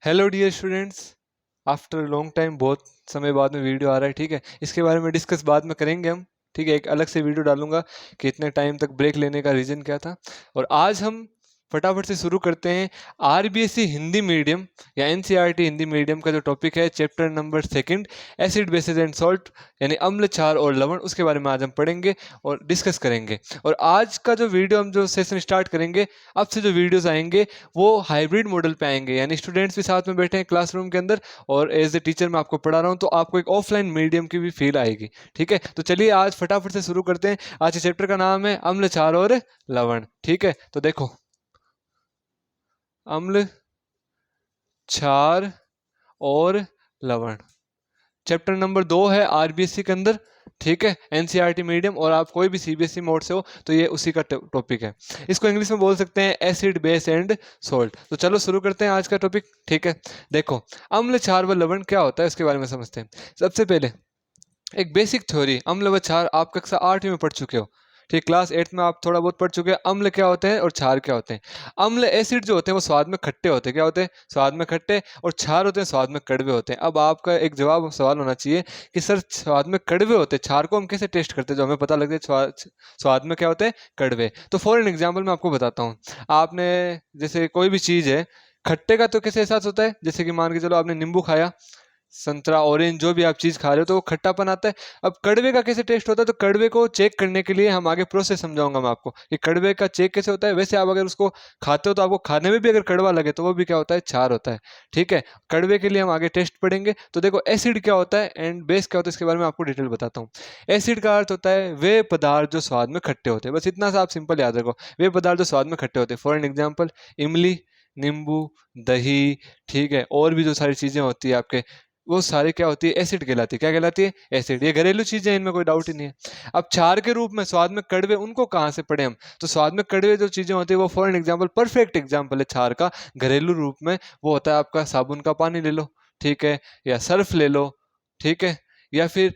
Hello dear students, after long time बहुत समय बाद में वीडियो आ रहा है। ठीक है, इसके बारे में डिस्कस बाद में करेंगे हम। ठीक है, एक अलग से वीडियो डालूंगा कि इतने टाइम तक ब्रेक लेने का रीज़न क्या था। और आज हम फटाफट से शुरू करते हैं। आरबीएससी हिंदी मीडियम या एनसीईआरटी हिंदी मीडियम का जो टॉपिक है, chapter number second, acid basis and salt, यानी अम्ल, क्षार और लवण, उसके बारे में आज हम पढ़ेंगे और डिस्कस करेंगे। और आज का जो वीडियो हम जो सेशन स्टार्ट करेंगे, अब से जो वीडियोज़ आएंगे वो हाइब्रिड मॉडल पे आएंगे, यानी स्टूडेंट्स भी साथ में बैठे हैं क्लासरूम के अंदर और एज ए टीचर मैं आपको पढ़ा रहा हूँ, तो आपको एक ऑफलाइन मीडियम की भी फील आएगी। ठीक है, तो चलिए आज फटाफट से शुरू करते हैं। आज के चैप्टर का नाम है अम्ल, क्षार और लवण। ठीक है, तो देखो, अम्ल, क्षार और लवण, चैप्टर नंबर 2 है आरबीएससी के अंदर। ठीक है, एनसीईआरटी मीडियम, और आप कोई भी सीबीएसई मोड से हो तो ये उसी का टॉपिक है। इसको इंग्लिश में बोल सकते हैं एसिड बेस एंड सोल्ट। तो चलो शुरू करते हैं आज का टॉपिक। ठीक है, देखो, अम्ल, क्षार व लवण क्या होता है उसके बारे में समझते हैं। सबसे पहले एक बेसिक थ्योरी, अम्ल व क्षार आप कक्षा 8वीं में पढ़ चुके हो। ठीक, क्लास 8 में आप थोड़ा बहुत पढ़ चुके हैं अम्ल क्या होते हैं और क्षार क्या होते हैं। अम्ल एसिड जो होते हैं वो स्वाद में खट्टे होते हैं। क्या होते हैं? स्वाद में खट्टे। और क्षार होते हैं स्वाद में कड़वे होते हैं। अब आपका एक जवाब सवाल होना चाहिए कि सर स्वाद में कड़वे होते हैं, क्षार को हम कैसे टेस्ट करते हैं जो हमें पता लगता है स्वाद में क्या होते हैं? कड़वे। तो फॉर एन एग्जाम्पल मैं आपको बताता हूँ। आपने जैसे कोई भी चीज़ है, खट्टे का तो कैसे एहसास होता है? जैसे कि मान के चलो आपने नींबू खाया, संतरा, ऑरेंज, जो भी आप चीज़ खा रहे हो तो वो खट्टापन आता है। अब कड़वे का कैसे टेस्ट होता है? तो कड़वे को चेक करने के लिए हम आगे प्रोसेस समझाऊंगा मैं आपको कि कड़वे का चेक कैसे होता है। वैसे आप अगर उसको खाते हो तो आपको खाने में भी अगर कड़वा लगे तो वो भी क्या होता है? क्षार होता है। ठीक है, कड़वे के लिए हम आगे टेस्ट पढ़ेंगे। तो देखो, एसिड क्या होता है एंड बेस क्या होता है, इसके बारे में आपको डिटेल बताता हूँ। एसिड का अर्थ होता है वे पदार्थ जो स्वाद में खट्टे होते हैं। बस इतना सा आप सिंपल याद रखो, वे पदार्थ जो स्वाद में खट्टे होते हैं। फॉर एन एग्जाम्पल, इमली, नींबू, दही, ठीक है, और भी जो सारी चीज़ें होती है आपके, वो सारी क्या होती है? एसिड कहलाती है। क्या कहलाती है? एसिड। ये घरेलू चीजें हैं, इनमें कोई डाउट ही नहीं है। अब क्षार के रूप में स्वाद में कड़वे, उनको कहाँ से पढ़े हम? तो स्वाद में कड़वे जो चीजें होती है वो for an example, perfect example है क्षार का घरेलू रूप में, वो होता है आपका साबुन का पानी ले लो, ठीक है, या सर्फ ले लो, ठीक है, या फिर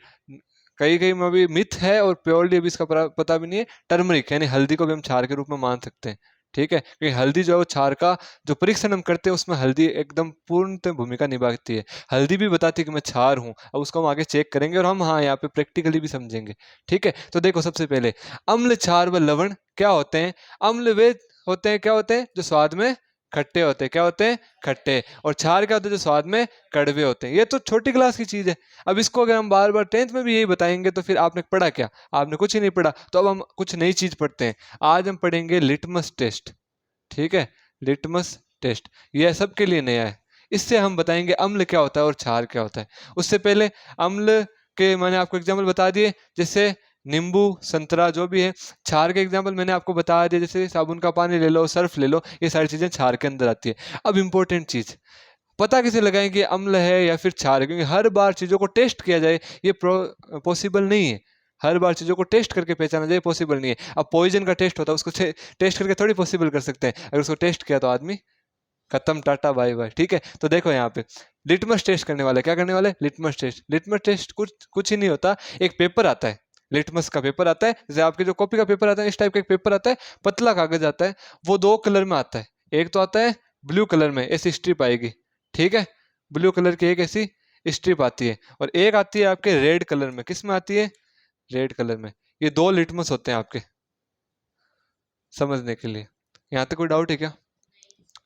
कई कई में भी मिथ है और प्योरली अभी इसका पता भी नहीं है, टर्मरिक, यानी हल्दी को भी हम क्षार के रूप में मान सकते हैं। ठीक है, क्योंकि हल्दी जो है वो क्षार का जो परीक्षण हम करते हैं उसमें हल्दी एकदम पूर्ण भूमिका निभाती है। हल्दी भी बताती है कि मैं क्षार हूँ। अब उसको हम आगे चेक करेंगे और हम हाँ यहाँ पे प्रैक्टिकली भी समझेंगे। ठीक है, तो देखो, सबसे पहले अम्ल, क्षार व लवण क्या होते हैं? अम्ल वे होते हैं, क्या होते हैं? जो स्वाद में खट्टे होते हैं। क्या होते हैं? खट्टे। और क्षार क्या होते हैं? जो स्वाद में कड़वे होते हैं। ये तो छोटी क्लास की चीज है। अब इसको अगर हम बार बार 10th में भी यही बताएंगे तो फिर आपने पढ़ा क्या? आपने कुछ ही नहीं पढ़ा। तो अब हम कुछ नई चीज पढ़ते हैं। आज हम पढ़ेंगे लिटमस टेस्ट। ठीक है, लिटमस टेस्ट, यह सबके लिए नया है। इससे हम बताएंगे अम्ल क्या होता है और क्षार क्या होता है। उससे पहले अम्ल के मैंने आपको एग्जाम्पल बता दिए, जैसे नींबू, संतरा, जो भी है। क्षार के एग्जाम्पल मैंने आपको बता दिया, जैसे साबुन का पानी ले लो, सर्फ ले लो, ये सारी चीजें क्षार के अंदर आती है। अब इंपॉर्टेंट चीज, पता कैसे लगाएं कि अम्ल है या फिर क्षार है? क्योंकि हर बार चीजों को टेस्ट किया जाए ये पॉसिबल नहीं है। हर बार चीजों को टेस्ट करके पहचाना जाए पॉसिबल नहीं है। अब पॉइजन का टेस्ट होता है, उसको टेस्ट करके थोड़ी पॉसिबल कर सकते हैं। अगर उसको टेस्ट किया तो आदमी खत्म, टाटा बाय बाय। ठीक है, तो देखो यहाँ पे लिटमस टेस्ट करने वाले क्या करने वाले? Litmus test. लिटमस टेस्ट कुछ ही नहीं होता, एक पेपर आता है, लिटमस का पेपर आता है, जैसे आपके जो कॉपी का पेपर आता है इस टाइप का एक पेपर आता है, पतला कागज आता है। वो दो कलर में आता है। एक तो आता है ब्लू कलर में, ऐसी स्ट्रिप आएगी, ठीक है, ब्लू कलर की एक ऐसी स्ट्रिप आती है, और एक आती है आपके रेड कलर में। किस में आती है? रेड कलर में। ये दो लिटमस होते हैं आपके, समझने के लिए। यहाँ तक कोई डाउट है क्या?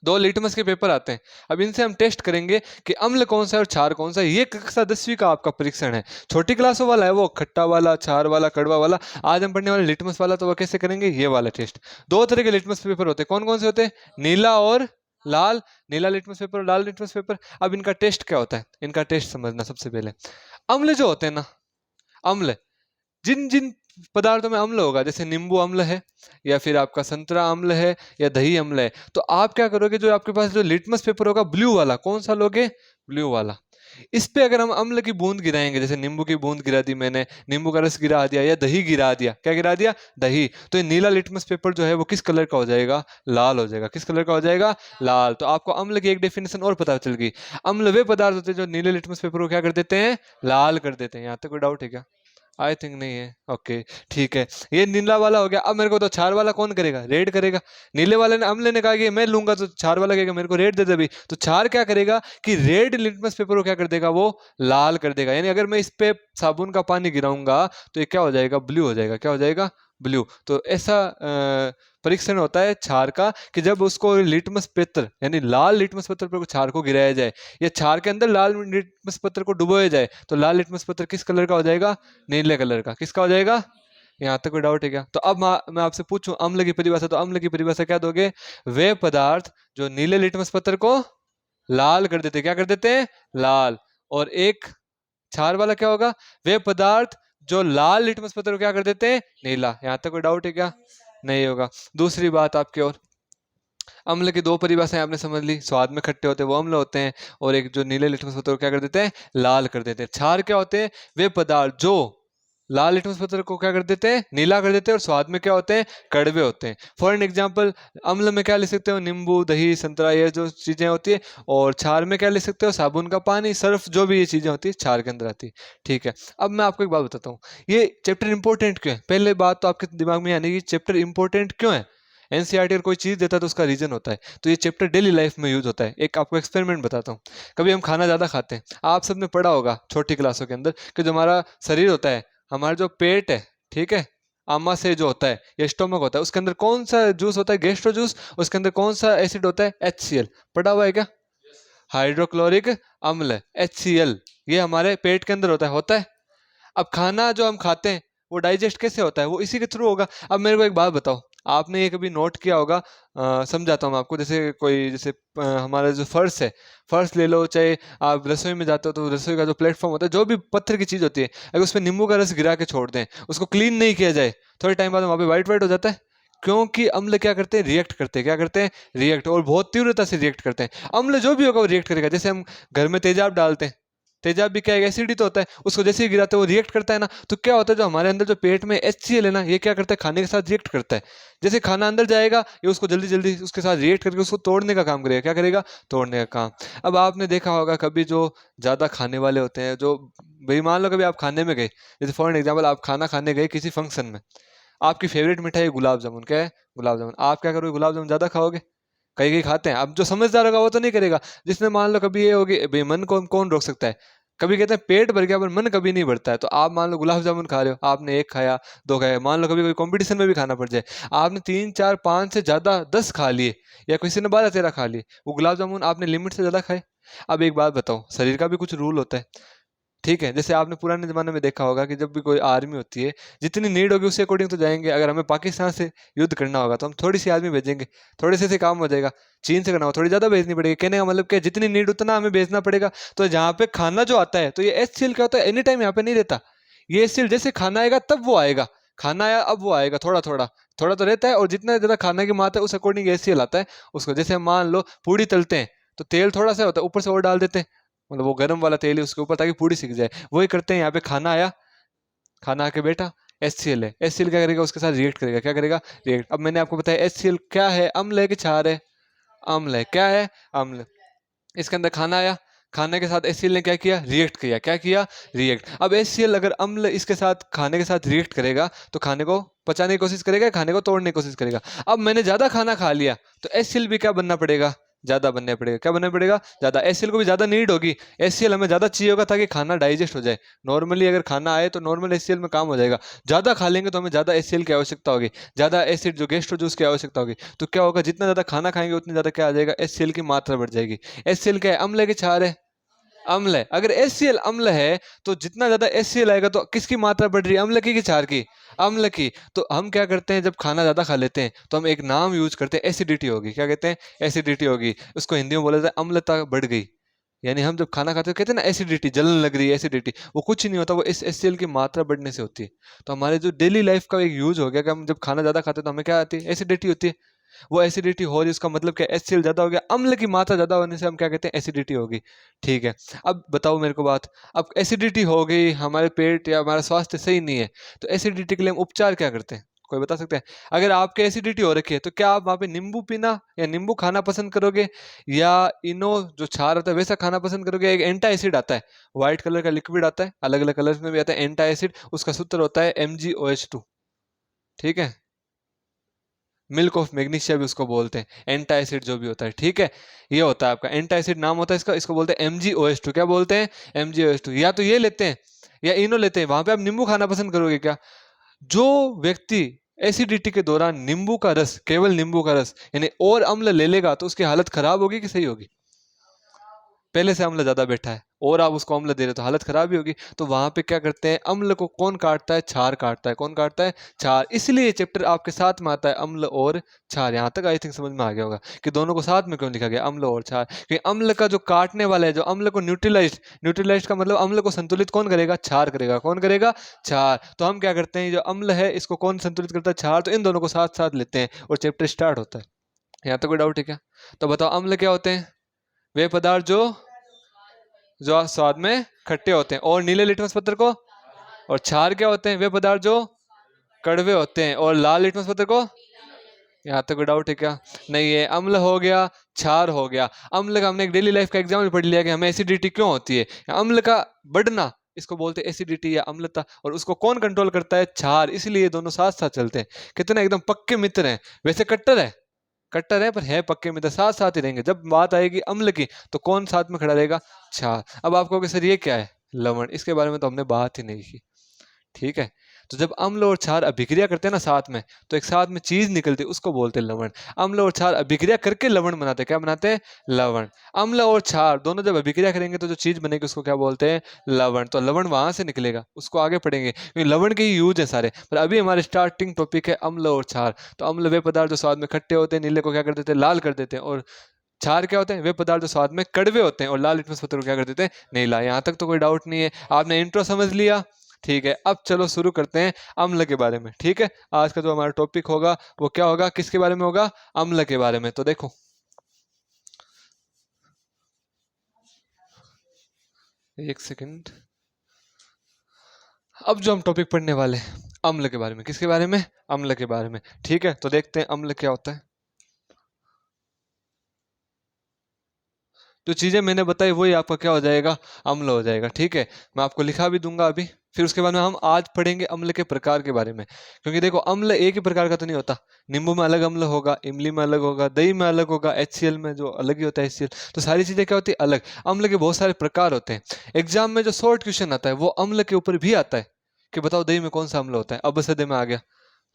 दो लिटमस के पेपर आते हैं। अब इनसे हम टेस्ट करेंगे कि अम्ल कौन सा है और क्षार कौन सा है। ये कक्षा 10वीं का आपका परीक्षण है। छोटी क्लासों वाला है वो खट्टा वाला, क्षार वाला, कड़वा वाला। आज हम पढ़ने वाले लिटमस वाला, तो वो कैसे करेंगे? ये वाला टेस्ट। दो तरह के लिटमस पेपर होते हैं। कौन कौन से होते हैं? नीला और लाल। नीला लिटमस पेपर और लाल लिटमस पेपर। अब इनका टेस्ट क्या होता है? इनका टेस्ट समझना सबसे पहले। अम्ल जो होते हैं ना, अम्ल, जिन जिन पदार्थों में अम्ल होगा, जैसे नींबू अम्ल है, या फिर आपका संतरा अम्ल है, या दही अम्ल है, तो आप क्या करोगे? जो आपके पास जो लिटमस पेपर होगा ब्लू वाला, कौन सा लोगे? ब्लू वाला। इस पे अगर हम अम्ल की बूंद गिराएंगे, जैसे नींबू की बूंद गिरा दी मैंने, नींबू का रस गिरा दिया, या दही गिरा दिया, क्या गिरा दिया? दही, तो ये नीला लिटमस पेपर जो है वो किस कलर का हो जाएगा? लाल हो जाएगा। किस कलर का हो जाएगा? लाल। तो आपको अम्ल की एक डेफिनेशन और पता चल गई। अम्ल वे पदार्थ होते हैं जो नीले लिटमस पेपर को क्या कर देते हैं? लाल कर देते हैं। यहाँ तक कोई डाउट है क्या? आई थिंक नहीं है। ओके ठीक है, ये नीला वाला हो गया। अब मेरे को तो क्षार वाला कौन करेगा, रेड करेगा। नीले वाले ने, अम्ल ने कहा कि मैं लूंगा, तो क्षार वाला कहेगा मेरे को रेड दे दे अभी। तो क्षार क्या करेगा कि रेड लिटमस पेपर को क्या कर देगा, वो लाल कर देगा। यानी अगर मैं इस पे साबुन का पानी गिराऊंगा तो ये क्या हो जाएगा, ब्लू हो जाएगा। क्या हो जाएगा, ब्लू। तो ऐसा परीक्षण होता है क्षार का कि जब उसको लिटमस पत्र यानी लाल लिटमस पत्र पर क्षार को गिराया जाए या क्षार के अंदर लाल लिटमस पत्र को डुबोया जाए तो लाल लिटमस पत्र किस कलर का हो जाएगा, नीले कलर का। किसका हो जाएगा, यहाँ तक कोई डाउट है क्या? तो अब मैं आपसे पूछूं अम्ल की परिभाषा, तो अम्ल की परिभाषा क्या दोगे, वे पदार्थ जो नीले लिटमस पत्र को लाल कर देते, क्या कर देते हैं, लाल। और एक क्षार वाला क्या होगा, वे पदार्थ जो लाल लिटमस पत्र को क्या कर देते हैं, नीला। यहाँ तक कोई डाउट है क्या? नहीं होगा। दूसरी बात आपकी ओर, अम्ल की दो परिभाषाएं आपने समझ ली, स्वाद में खट्टे होते हैं वो अम्ल होते हैं, और एक जो नीले लिटमस पत्र को क्या कर देते हैं, लाल कर देते हैं। क्षार क्या होते हैं, वे पदार्थ जो लाल लिटमस पत्र को क्या कर देते हैं, नीला कर देते हैं, और स्वाद में क्या होते हैं, कड़वे होते हैं। फॉर एन एग्जाम्पल, अम्ल में क्या ले सकते हो, नींबू, दही, संतरा, ये जो चीजें होती है। और क्षार में क्या ले सकते हो, साबुन का पानी, सर्फ, जो भी ये चीजें होती है क्षार के अंदर आती है। ठीक है, अब मैं आपको एक बात बताता हूँ, ये चैप्टर इंपॉर्टेंट क्यों है। पहले बात तो आपके दिमाग में आने की, चैप्टर इंपॉर्टेंट क्यों है। एनसीईआरटी अगर कोई चीज देता है तो उसका रीजन होता है। तो ये चैप्टर डेली लाइफ में यूज होता है। एक आपको एक्सपेरिमेंट बताता हूँ। कभी हम खाना ज्यादा खाते हैं, आप सबने पढ़ा होगा छोटी क्लासों के अंदर कि जो हमारा शरीर होता है, हमारा जो पेट है, ठीक है, आमाशय जो होता है या स्टोमक होता है, उसके अंदर कौन सा जूस होता है, गैस्ट्रो जूस। उसके अंदर कौन सा एसिड होता है, HCl। पढ़ा हुआ है क्या, हाइड्रोक्लोरिक अम्ल, HCl। ये हमारे पेट के अंदर होता है। अब खाना जो हम खाते हैं वो डाइजेस्ट कैसे होता है, वो इसी के थ्रू होगा। अब मेरे को एक बात बताओ, आपने ये कभी नोट किया होगा, समझाता हूँ आपको। जैसे कोई, जैसे हमारा जो फर्श है, फर्श ले लो, चाहे आप रसोई में जाते हो तो रसोई का जो प्लेटफॉर्म होता है, जो भी पत्थर की चीज होती है, अगर उसमें नींबू का रस गिरा के छोड़ दें, उसको क्लीन नहीं किया जाए, थोड़े टाइम बाद वहाँ पे वाइट वाइट हो जाता है। क्योंकि अम्ल क्या करते हैं, रिएक्ट करते हैं। क्या करते हैं, रिएक्ट, और बहुत तीव्रता से रिएक्ट करते हैं। अम्ल जो भी होगा वो रिएक्ट करेगा। जैसे हम घर में तेजाब डालते हैं, तेजाब भी क्या है, एसिड ही तो होता है। उसको जैसे ही गिराते हैं वो रिएक्ट करता है ना। तो क्या होता है, जो हमारे अंदर जो पेट में HCl है ना, ये क्या करता है, खाने के साथ रिएक्ट करता है। जैसे खाना अंदर जाएगा, ये उसको जल्दी जल्दी उसके साथ रिएक्ट करके उसको तोड़ने का काम करेगा। क्या करेगा, तोड़ने का काम। अब आपने देखा होगा कभी जो ज्यादा खाने वाले होते हैं, जो भाई मान लो कभी आप खाने में गए, जैसे फॉर एग्जाम्पल आप खाना खाने गए किसी फंक्शन में, आपकी फेवरेट मिठाई गुलाब जामुन, क्या है, गुलाब जामुन। आप क्या करोगे, गुलाब जामुन ज्यादा खाओगे। कई कई खाते हैं। अब जो समझदार होगा वो तो नहीं करेगा। जिसने मान लो कभी ये होगी, भाई मन को कौन रोक सकता है। कभी कहते हैं पेट भर गया पर मन कभी नहीं भरता है। तो आप मान लो गुलाब जामुन खा रहे हो, आपने एक खाया, दो खाया, मान लो कभी कोई कंपटीशन में भी खाना पड़ जाए, आपने 3 4 5 से ज्यादा 10 खा लिए, या किसी ने 12 13 खा लिए, वो गुलाब जामुन आपने लिमिट से ज्यादा खाए। अब एक बात बताओ, शरीर का भी कुछ रूल होता है, ठीक है। जैसे आपने पुराने जमाने में देखा होगा कि जब भी कोई आर्मी होती है, जितनी नीड होगी उसके अकॉर्डिंग तो जाएंगे। अगर हमें पाकिस्तान से युद्ध करना होगा तो हम थोड़ी सी आर्मी भेजेंगे, थोड़े से काम हो जाएगा। चीन से करना हो थोड़ी ज्यादा भेजनी पड़ेगी। कहने का मतलब क्या, जितनी नीड उतना हमें भेजना पड़ेगा। तो जहाँ पे खाना जो आता है, तो ये HCl क्या होता है, एनी टाइम यहाँ पे नहीं रहता। ये HCl जैसे खाना आएगा तब वो आएगा, खाना आया अब वो आएगा, थोड़ा थोड़ा थोड़ा तो रहता है। और जितना ज्यादा खाने की मात्रा है उस अकॉर्डिंग HCl आता है उसको। जैसे हम मान लो पूड़ी तलते हैं, तो तेल थोड़ा सा होता है, ऊपर से और डाल देते हैं, मतलब वो गर्म वाला तेल है उसके ऊपर, ताकि पूरी सीख जाए। वही करते हैं यहाँ पे। खाना आया, खाना आके बेटा, HCl है। HCl क्या करेगा, उसके साथ रिएक्ट करेगा। क्या करेगा, रिएक्ट। अब मैंने आपको बताया HCl क्या है, अम्ल है कि क्षार है, अम्ल है। क्या है, अम्ल। इसके अंदर खाना आया, खाने के साथ HCl ने क्या किया, रिएक्ट किया। क्या किया, रिएक्ट। अब HCl अगर अम्ल इसके साथ खाने के साथ रिएक्ट करेगा तो खाने को पचाने की कोशिश करेगा, खाने को तोड़ने की कोशिश करेगा। अब मैंने ज्यादा खाना खा लिया तो HCl भी क्या बनना पड़ेगा, ज्यादा बनना पड़ेगा। क्या बनना पड़ेगा, ज्यादा। HCl को भी ज्यादा नीड होगी, HCl हमें ज्यादा चाहिए होगा ताकि खाना डाइजेस्ट हो जाए। नॉर्मली अगर खाना आए तो नॉर्मल HCl में काम हो जाएगा। ज्यादा खा लेंगे तो हमें ज्यादा HCl की आवश्यकता होगी, ज्यादा एसिड जो गैस्ट्रो जूस की आवश्यकता होगी। तो क्या होगा, जितना ज्यादा खाना खाएंगे उतनी ज्यादा क्या आ जाएगा, HCl की मात्रा बढ़ जाएगी। HCl क्या है, अम्ल है कि क्षार है, अम्ल है। अगर HCl अम्ल है तो जितना ज्यादा HCl आएगा तो किसकी मात्रा बढ़ रही है, अम्ल की कि क्षार की, अम्ल की। तो हम क्या करते हैं, जब खाना ज्यादा खा लेते हैं तो हम एक नाम यूज करते हैं, एसिडिटी होगी। क्या कहते हैं, एसिडिटी होगी। उसको हिंदी में बोला जाता है अम्लता बढ़ गई। यानी हम जब खाना खाते हैं कहते हैं ना एसिडिटी, जलन लग रही है, एसिडिटी। वो कुछ नहीं होता, वो इस HCl की मात्रा बढ़ने से होती है। तो हमारे जो डेली लाइफ का एक यूज हो गया कि हम जब खाना ज्यादा खाते हैं तो हमें क्या आती है, एसिडिटी होती है। वो एसिडिटी हो रही है, उसका मतलब क्या, HCl ज्यादा हो गया, अम्ल की मात्रा ज्यादा होने से हम क्या कहते हैं, एसिडिटी होगी। ठीक है। अब बताओ मेरे को बात, अब एसिडिटी हो गई, हमारे पेट या हमारा स्वास्थ्य सही नहीं है, तो एसिडिटी के लिए हम उपचार क्या करते हैं, कोई बता सकते हैं? अगर आपके एसिडिटी हो रखी है तो क्या आप वहां पे नींबू पीना या नींबू खाना पसंद करोगे, या इनो जो क्षार होता है वैसा खाना पसंद करोगे? एक एंटा एसिड आता है, व्हाइट कलर का लिक्विड आता है, अलग अलग कलर्स में भी आता है एंटा एसिड, उसका सूत्र होता है MgOH2। ठीक है, मिल्क ऑफ मैग्नीशिया भी उसको बोलते हैं, एंटा एसिड जो भी होता है। ठीक है, ये होता है आपका एंटा एसिड नाम होता है इसका, इसको बोलते हैं MgOH2। क्या बोलते हैं? MgOH2। या तो ये लेते हैं या इनो लेते हैं, वहां पे आप नींबू खाना पसंद करोगे क्या? जो व्यक्ति एसिडिटी के दौरान नींबू का रस, केवल नींबू का रस यानी और अम्ल ले लेगा तो उसकी हालत खराब होगी कि सही होगी? पहले से अम्ल ज्यादा बैठा है और आप उसको अम्ल दे रहे हो तो हालत खराब ही होगी। तो वहां पे क्या करते हैं, अम्ल को कौन काटता है? क्षार काटता है। कौन काटता है? क्षार। इसलिए चैप्टर आपके साथ में आता है अम्ल और क्षार। यहाँ तक आई थिंक समझ में आ गया होगा कि दोनों को साथ में क्यों लिखा गया, अम्ल और क्षार। क्योंकि अम्ल का जो काटने वाला है, जो अम्ल को न्यूट्रलाइज, न्यूट्रलाइज का मतलब अम्ल को संतुलित कौन करेगा? क्षार करेगा। कौन करेगा? क्षार। तो हम क्या करते हैं, जो अम्ल है इसको कौन संतुलित करता है? क्षार। तो इन दोनों को साथ साथ लेते हैं और चैप्टर स्टार्ट होता है। यहाँ तक कोई डाउट है क्या? तो बताओ, अम्ल क्या होते हैं? वे पदार्थ जो जो स्वाद में खट्टे होते हैं। और नीले लिटमस पत्र को? और क्षार क्या होते हैं? वे पदार्थ जो कड़वे होते हैं। और लाल लिटमस पत्र को? यहाँ तक कोई डाउट है क्या? नहीं है। अम्ल हो गया, क्षार हो गया। अम्ल का हमने एक डेली लाइफ का एग्जाम्पल पढ़ लिया कि हमें एसिडिटी क्यों होती है। अम्ल का बढ़ना, इसको बोलते हैं एसिडिटी या अम्लता, और उसको कौन कंट्रोल करता है? क्षार। इसलिए ये दोनों साथ साथ चलते हैं। कितने एकदम पक्के मित्र हैं। वैसे कट्टर है, कट्टर है, पर है पक्के मित्र, साथ साथ ही रहेंगे। जब बात आएगी अम्ल की तो कौन साथ में खड़ा रहेगा? क्षार। अब आप कहोगे सर ये क्या है? लवण। इसके बारे में तो हमने बात ही नहीं की। ठीक है, तो जब अम्ल और क्षार अभिक्रिया करते हैं ना साथ में, तो एक साथ में चीज निकलती है, उसको बोलते हैं लवण। अम्ल और क्षार अभिक्रिया करके लवण बनाते हैं। क्या बनाते हैं? लवण। अम्ल और क्षार दोनों जब अभिक्रिया करेंगे तो जो चीज बनेगी उसको क्या बोलते हैं? लवण। तो लवण वहां से निकलेगा, उसको आगे पढ़ेंगे क्योंकि लवण के ही यूज है सारे। पर अभी हमारे स्टार्टिंग टॉपिक है अम्ल और क्षार। तो अम्ल वे पदार्थ जो स्वाद में खट्टे होते हैं, नीले को क्या कर देते हैं? लाल कर देते हैं। और क्षार क्या होते हैं? वे पदार्थ जो स्वाद में कड़वे होते हैं। और लाल लिटमस पत्र को क्या कर देते हैं? नीला। यहाँ तक तो कोई डाउट नहीं है, आपने इंट्रो समझ लिया। ठीक है, अब चलो शुरू करते हैं अम्ल के बारे में। ठीक है, आज का जो हमारा टॉपिक होगा वो क्या होगा, किसके बारे में होगा? अम्ल के बारे में। तो देखो, एक सेकंड। अब जो हम टॉपिक पढ़ने वाले हैं अम्ल के बारे में, किसके बारे में? अम्ल के बारे में। ठीक है, तो देखते हैं अम्ल क्या होता है। जो चीजें मैंने बताई वही आपका क्या हो जाएगा? अम्ल हो जाएगा। ठीक है, मैं आपको लिखा भी दूंगा अभी। फिर उसके बाद में हम आज पढ़ेंगे अम्ल के प्रकार के बारे में। क्योंकि देखो, अम्ल एक ही प्रकार का तो नहीं होता। नींबू में अलग अम्ल होगा, इमली में अलग होगा, दही में अलग होगा, HCl में जो अलग ही होता है HCl। तो सारी चीजें क्या होती है? अलग। अम्ल के बहुत सारे प्रकार होते हैं। एग्जाम में जो शॉर्ट क्वेश्चन आता है वो अम्ल के ऊपर भी आता है कि बताओ दही में कौन सा अम्ल होता है। अब सदे में आ गया।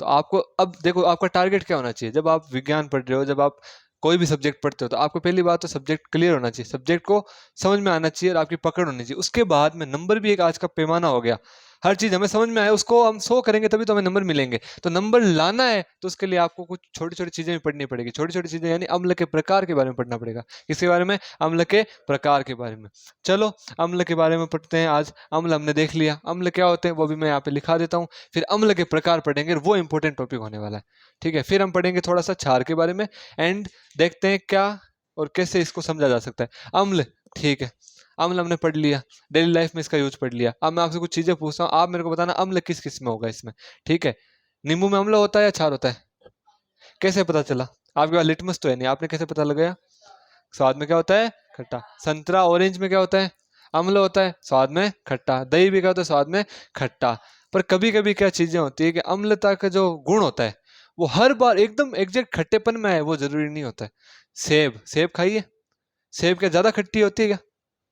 तो आपको अब देखो, आपका टारगेट क्या होना चाहिए जब आप विज्ञान पढ़ रहे हो, जब आप कोई भी सब्जेक्ट पढ़ते हो, तो आपको पहली बात तो सब्जेक्ट क्लियर होना चाहिए, सब्जेक्ट को समझ में आना चाहिए और आपकी पकड़ होनी चाहिए। उसके बाद में नंबर भी एक आज का पैमाना हो गया। हर चीज हमें समझ में आए, उसको हम 100 करेंगे तभी तो हमें नंबर मिलेंगे। तो नंबर लाना है तो उसके लिए आपको कुछ छोटी छोटी चीजें भी पढ़नी पड़ेगी। छोटी छोटी चीजें यानी अम्ल के प्रकार के बारे में पढ़ना पड़ेगा। किसके बारे में? अम्ल के प्रकार के बारे में। चलो, अम्ल के बारे में पढ़ते हैं आज। अम्ल हमने देख लिया, अम्ल क्या होते हैं वो भी मैं यहाँ पे लिखा देता हूँ। फिर अम्ल के प्रकार पढ़ेंगे, वो इंपॉर्टेंट टॉपिक होने वाला है। ठीक है, फिर हम पढ़ेंगे थोड़ा सा क्षार के बारे में, एंड देखते हैं क्या और कैसे इसको समझा जा सकता है। अम्ल, ठीक है, अम्ल हमने पढ़ लिया, डेली लाइफ में इसका यूज पढ़ लिया। अब मैं आपसे कुछ चीजें पूछता हूँ, आप मेरे को बताना अम्ल किस किस में होगा इसमें। ठीक है, नींबू में अम्ल होता है या क्षार होता है? कैसे पता चला? आपके पास लिटमस तो है नहीं, आपने कैसे पता लगाया? स्वाद में क्या होता है? खट्टा। संतरा ऑरेंज में क्या होता है? अम्ल होता है, स्वाद में खट्टा। दही भी क्या होता है? स्वाद में खट्टा। पर कभी कभी क्या चीजें होती है कि अम्लता का जो गुण होता है वो हर बार एकदम एग्जैक्ट खट्टेपन में है, वो जरूरी नहीं होता है। सेब, सेब खाइए। सेब क्या ज्यादा खट्टी होती है क्या?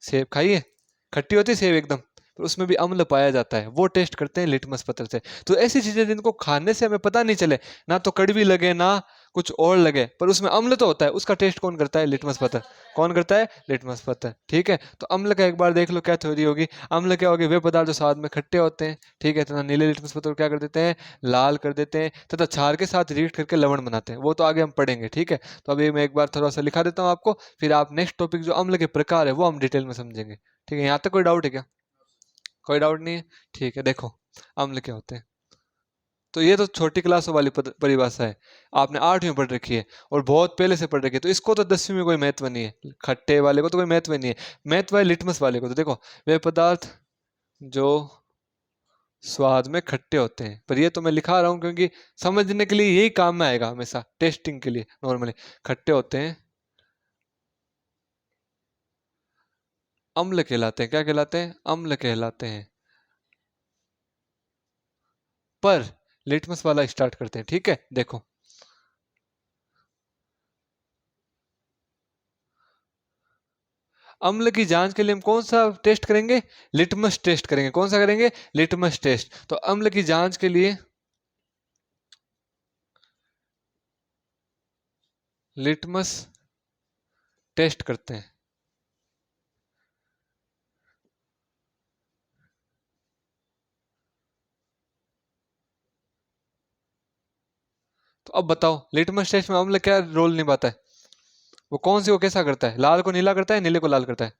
सेब खाइए, खट्टी होती है सेब एकदम, पर उसमें भी अम्ल पाया जाता है, वो टेस्ट करते हैं लिटमस पत्र से। तो ऐसी चीजें जिनको खाने से हमें पता नहीं चले, ना तो कड़वी लगे ना कुछ और लगे, पर उसमें अम्ल तो होता है, उसका टेस्ट कौन करता है? लिटमस पत्र। कौन करता है? लिटमस पत्र। ठीक है, तो अम्ल का एक बार देख लो क्या थ्योरी होगी। अम्ल क्या होगी? वे पदार्थ जो स्वाद में खट्टे होते हैं। ठीक है, तथा नीले लिटमस पत्र को क्या कर देते हैं? लाल कर देते हैं, तथा क्षार के साथ रिएक्ट करके लवण बनाते हैं। वो तो आगे हम पढ़ेंगे। ठीक है, तो अभी मैं एक बार थोड़ा सा लिखा देता हूँ आपको, फिर आप नेक्स्ट टॉपिक जो अम्ल के प्रकार है वो हम डिटेल में समझेंगे। ठीक है, यहाँ तक कोई डाउट है क्या? कोई डाउट नहीं है? ठीक है, देखो अम्ल क्या होते हैं। तो ये तो छोटी क्लासों वाली परिभाषा है, आपने 8वीं में पढ़ रखी है और बहुत पहले से पढ़ रखी है, तो इसको तो 10वीं में कोई महत्व नहीं है। खट्टे वाले को तो कोई महत्व नहीं है, महत्व है लिटमस वाले को। तो देखो, वे पदार्थ जो स्वाद में खट्टे होते हैं, पर ये तो मैं लिखा रहा हूं क्योंकि समझने के लिए यही काम में आएगा हमेशा, टेस्टिंग के लिए नॉर्मली खट्टे होते हैं, अम्ल कहलाते हैं। क्या कहलाते हैं? अम्ल कहलाते हैं। पर लिटमस वाला स्टार्ट करते हैं, ठीक है, देखो। अम्ल की जांच के लिए हम कौन सा टेस्ट करेंगे? लिटमस टेस्ट करेंगे। कौन सा करेंगे? Litmus test. तो अम्ल की जांच के लिए लिटमस टेस्ट करते हैं। तो अब बताओ लिटमस टेस्ट में अम्ल क्या रोल निभाता है? वो कौन सी, वो कैसा करता है? लाल को नीला करता है, नीले को लाल करता है?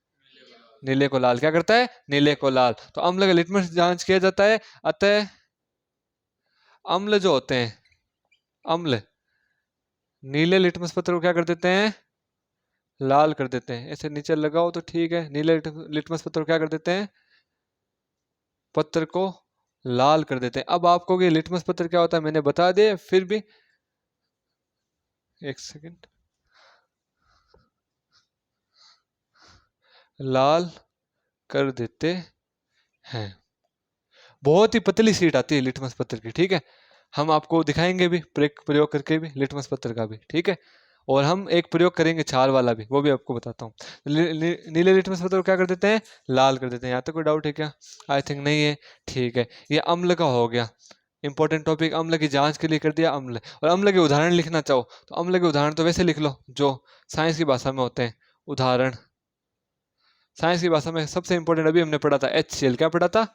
नीले को लाल क्या करता है? नीले को लाल। तो अम्ल का लिटमस जांच किया जाता है। अतः अम्ल जो होते हैं, अम्ल नीले लिटमस पत्र को क्या कर देते हैं? लाल कर देते हैं। ऐसे नीचे लगाओ तो ठीक है। नीले लिटमस पत्र को क्या कर देते हैं? पत्र को लाल कर देते हैं। अब आपको ये लिटमस पत्र क्या होता है मैंने बता दिया, फिर भी एक सेकंड, लाल कर देते हैं। बहुत ही पतली सीट आती है लिटमस पत्र की, ठीक है। हम आपको दिखाएंगे भी प्रयोग करके भी लिटमस पत्र का भी, ठीक है। और हम एक प्रयोग करेंगे क्षार वाला भी, वो भी आपको बताता हूँ। नीले लिटमस पत्र को क्या कर देते हैं? लाल कर देते हैं। यहाँ तक कोई डाउट है क्या? आई थिंक नहीं है, ठीक है। ये अम्ल का हो गया इंपॉर्टेंट टॉपिक। अम्ल की जांच के लिए कर दिया अम्ल। और अम्ल के उदाहरण लिखना चाहो तो अम्ल के उदाहरण तो वैसे लिख लो जो साइंस की भाषा में होते हैं उदाहरण। साइंस की भाषा में सबसे इंपॉर्टेंट अभी हमने पढ़ा था HCl। क्या पढ़ा था?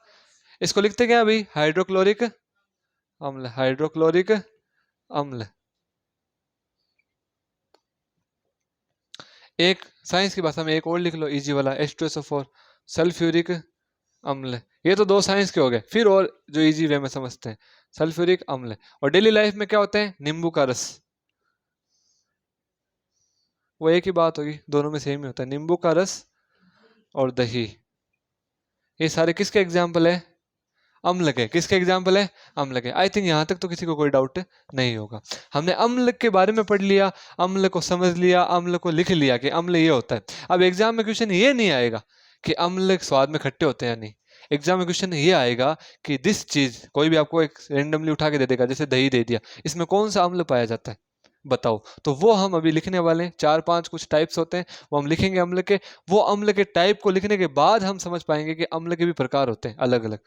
इसको लिखते क्या अभी? हाइड्रोक्लोरिक अम्ल, हाइड्रोक्लोरिक अम्ल। एक साइंस की भाषा में एक और लिख लो इजी वाला, H2SO4 सल्फ्यूरिक अम्ल। ये तो दो साइंस के हो गए। फिर और जो इजी वे में समझते हैं, सल्फ्यूरिक अम्ल। और डेली लाइफ में क्या होते हैं? नींबू का रस। वो एक ही बात होगी, दोनों में सेम ही होता है, नींबू का रस और दही। ये सारे किसके एग्जाम्पल है? अम्ल के। किसके एग्जाम्पल है? अम्ल के। आई थिंक यहां तक तो किसी को कोई डाउट नहीं होगा। हमने अम्ल के बारे में पढ़ लिया, अम्ल को समझ लिया, अम्ल को लिख लिया कि अम्ल ये होता है। अब एग्जाम में क्वेश्चन ये नहीं आएगा कि अम्ल स्वाद में खट्टे होते हैं या नहीं। एग्जाम में क्वेश्चन ये आएगा कि दिस चीज, कोई भी आपको एक रेंडमली उठा के दे देगा, जैसे दही दे दिया, इसमें कौन सा अम्ल पाया जाता है बताओ। तो वो हम अभी लिखने वाले हैं। 4-5 कुछ टाइप्स होते हैं, वो हम लिखेंगे अम्ल के। वो अम्ल के टाइप को लिखने के बाद हम समझ पाएंगे कि अम्ल के भी प्रकार होते हैं अलग अलग,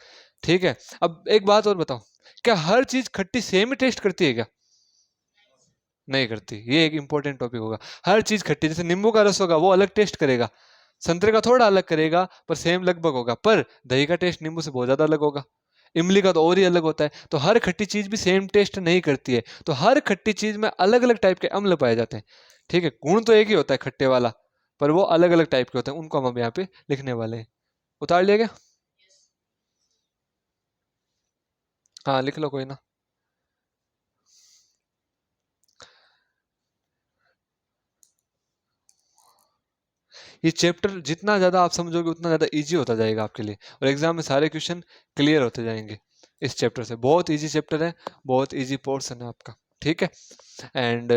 ठीक है। अब एक बात और बताओ, क्या हर चीज खट्टी सेम ही टेस्ट करती है क्या? नहीं करती। ये एक इंपॉर्टेंट टॉपिक होगा। हर चीज खट्टी, जैसे नींबू का रस होगा वो अलग टेस्ट करेगा, संतरे का थोड़ा अलग करेगा, पर सेम लगभग होगा। पर दही का टेस्ट नींबू से बहुत ज्यादा अलग होगा, इमली का तो और ही अलग होता है। तो हर खट्टी चीज भी सेम टेस्ट नहीं करती है। तो हर खट्टी चीज में अलग अलग टाइप के अम्ल पाए जाते हैं, ठीक है। गुण तो एक ही होता है खट्टे वाला, पर वो अलग अलग टाइप के होते हैं, उनको हम अब यहाँ पे लिखने वाले हैं। उतार लिया क्या? हाँ लिख लो, कोई ना। ये चैप्टर जितना ज़्यादा आप समझोगे उतना ज़्यादा इजी होता जाएगा आपके लिए, और एग्जाम में सारे क्वेश्चन क्लियर होते जाएंगे इस चैप्टर से। बहुत इजी चैप्टर है, बहुत इजी पोर्शन है आपका, ठीक है। एंड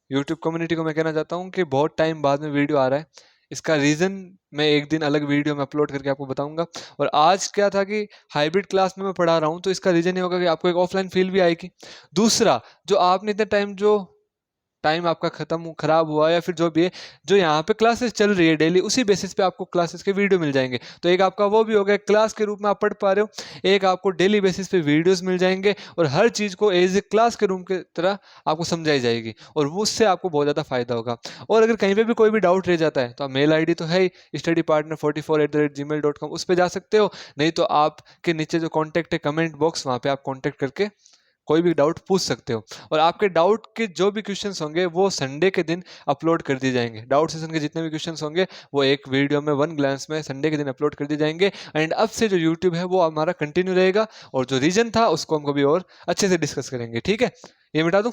यूट्यूब कम्युनिटी को मैं कहना चाहता हूँ कि बहुत टाइम बाद में वीडियो आ रहा है, इसका रीज़न मैं एक दिन अलग वीडियो में अपलोड करके आपको बताऊंगा। और आज क्या था कि हाइब्रिड क्लास में मैं पढ़ा रहा हूँ, तो इसका रीज़न ये होगा कि आपको एक ऑफलाइन फील भी आएगी। दूसरा, जो आपने इतने टाइम जो टाइम आपका खराब हुआ या फिर जो भी है, जो यहाँ पे क्लासेस चल रही है डेली, उसी बेसिस पे आपको क्लासेस के वीडियो मिल जाएंगे। तो एक आपका वो भी हो गया, क्लास के रूप में आप पढ़ पा रहे हो। एक आपको डेली बेसिस पे वीडियोस मिल जाएंगे, और हर चीज़ को एज ए क्लास के रूम के तरह आपको समझाई जाएगी, और उससे आपको बहुत ज़्यादा फायदा होगा। और अगर कहीं पे भी कोई भी डाउट रह जाता है तो मेल ID तो है ही, studypartner44@gmail.com, उस पर जा सकते हो। नहीं तो आपके नीचे जो कॉन्टैक्ट है कमेंट बॉक्स, वहाँ पे आप कॉन्टैक्ट करके कोई भी डाउट पूछ सकते हो। और आपके डाउट के जो भी क्वेश्चंस होंगे वो संडे के दिन अपलोड कर दिए जाएंगे। डाउट सेशन के जितने भी क्वेश्चंस होंगे वो एक वीडियो में वन ग्लांस में संडे के दिन अपलोड कर दिए जाएंगे। एंड अब से जो यूट्यूब है वो हमारा कंटिन्यू रहेगा, और जो रीजन था उसको हम कभी और अच्छे से डिस्कस करेंगे, ठीक है। ये मिटा दूं?